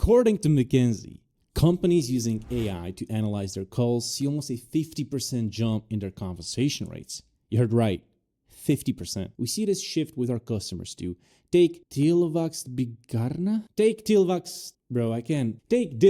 According to McKinsey, companies using AI to analyze their calls see almost a 50% jump in their conversation rates. You heard right, 50%. We see this shift with our customers too. Take this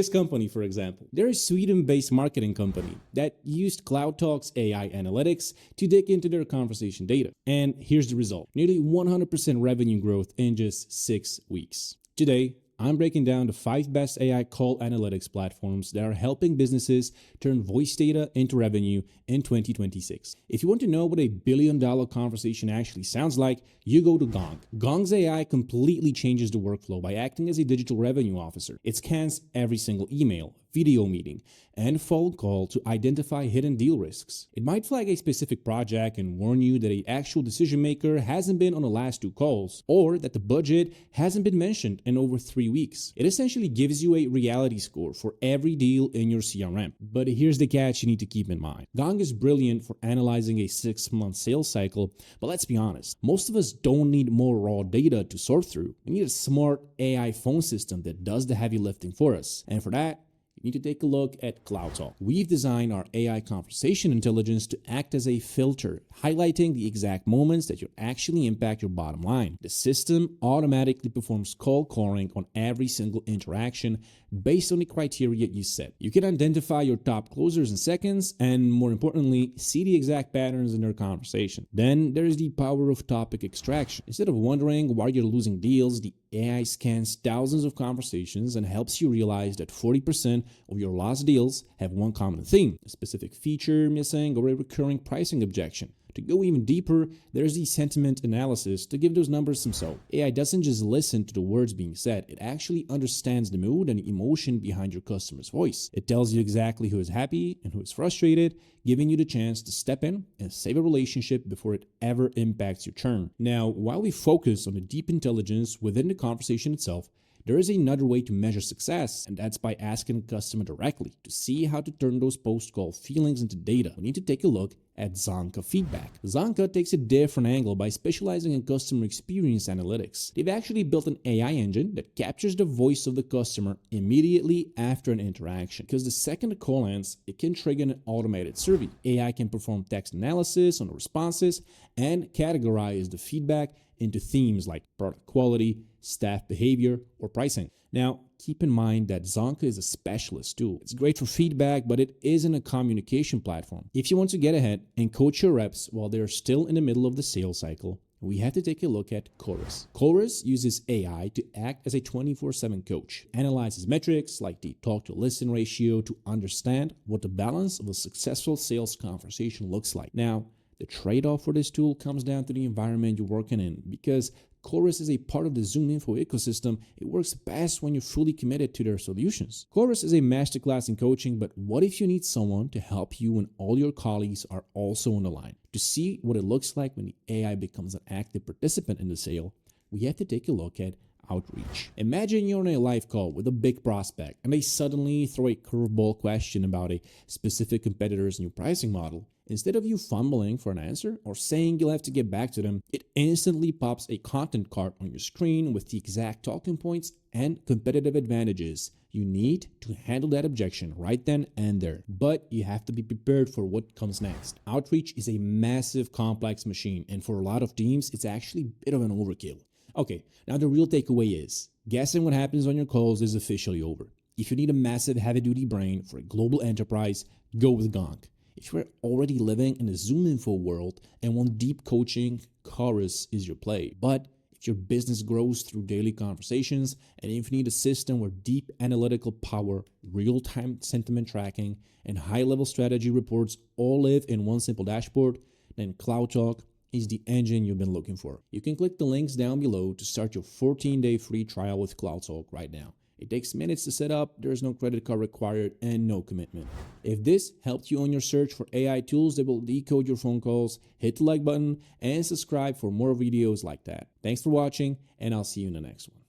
company, for example. They're a Sweden-based marketing company that used CloudTalk's AI analytics to dig into their conversation data. And here's the result. Nearly 100% revenue growth in just 6 weeks. Today, I'm breaking down the 5 best AI call analytics platforms that are helping businesses turn voice data into revenue in 2026. If you want to know what a billion-dollar conversation actually sounds like, you go to Gong. Gong's AI completely changes the workflow by acting as a digital revenue officer. It scans every single email, video meeting, and phone call to identify hidden deal risks. It might flag a specific project and warn you that an actual decision maker hasn't been on the last 2 calls, or that the budget hasn't been mentioned in over 3 weeks. It essentially gives you a reality score for every deal in your CRM. But here's the catch you need to keep in mind. Gong is brilliant for analyzing a 6-month sales cycle, but let's be honest, most of us don't need more raw data to sort through. We need a smart AI phone system that does the heavy lifting for us. And for that, you need to take a look at CloudTalk. We've designed our AI conversation intelligence to act as a filter, highlighting the exact moments that you actually impact your bottom line. The system automatically performs cold calling on every single interaction based on the criteria you set. You can identify your top closers in seconds and, more importantly, see the exact patterns in their conversation. Then there is the power of topic extraction. Instead of wondering why you're losing deals, the AI scans thousands of conversations and helps you realize that 40% of your lost deals have one common theme: a specific feature missing or a recurring pricing objection. To go even deeper, there's the sentiment analysis to give those numbers some soul. AI doesn't just listen to the words being said, it actually understands the mood and the emotion behind your customer's voice. It tells you exactly who is happy and who is frustrated, giving you the chance to step in and save a relationship before it ever impacts your churn. Now, while we focus on the deep intelligence within the conversation itself, there is another way to measure success, and that's by asking the customer directly to see how to turn those post-call feelings into data. We need to take a look at Zonka feedback. Zonka takes a different angle by specializing in customer experience analytics. They've actually built an AI engine that captures the voice of the customer immediately after an interaction. Because the second the call ends, it can trigger an automated survey. AI can perform text analysis on the responses and categorize the feedback into themes like product quality, staff behavior, or pricing. Now, keep in mind that Zonka is a specialist tool. It's great for feedback, but it isn't a communication platform. If you want to get ahead and coach your reps while they're still in the middle of the sales cycle, we have to take a look at Chorus. Chorus uses AI to act as a 24/7 coach, analyzes metrics like the talk-to-listen ratio to understand what the balance of a successful sales conversation looks like. Now, the trade-off for this tool comes down to the environment you're working in, because Chorus is a part of the ZoomInfo ecosystem. It works best when you're fully committed to their solutions. Chorus is a masterclass in coaching, but what if you need someone to help you when all your colleagues are also on the line? To see what it looks like when the AI becomes an active participant in the sale, we have to take a look at Outreach. Imagine you're on a live call with a big prospect and they suddenly throw a curveball question about a specific competitor's new pricing model. Instead of you fumbling for an answer or saying you'll have to get back to them, it instantly pops a content card on your screen with the exact talking points and competitive advantages you need to handle that objection right then and there. But you have to be prepared for what comes next. Outreach is a massive, complex machine, and for a lot of teams, it's actually a bit of an overkill. Okay, now the real takeaway is, guessing what happens on your calls is officially over. If you need a massive heavy-duty brain for a global enterprise, go with Gong. If you're already living in the ZoomInfo world and want deep coaching, Chorus is your play. But if your business grows through daily conversations, and if you need a system where deep analytical power, real-time sentiment tracking, and high-level strategy reports all live in one simple dashboard, then CloudTalk is the engine you've been looking for. You can click the links down below to start your 14-day free trial with CloudTalk right now. It takes minutes to set up, there's no credit card required, and no commitment. If this helped you on your search for AI tools that will decode your phone calls, hit the like button and subscribe for more videos like that. Thanks for watching, and I'll see you in the next one.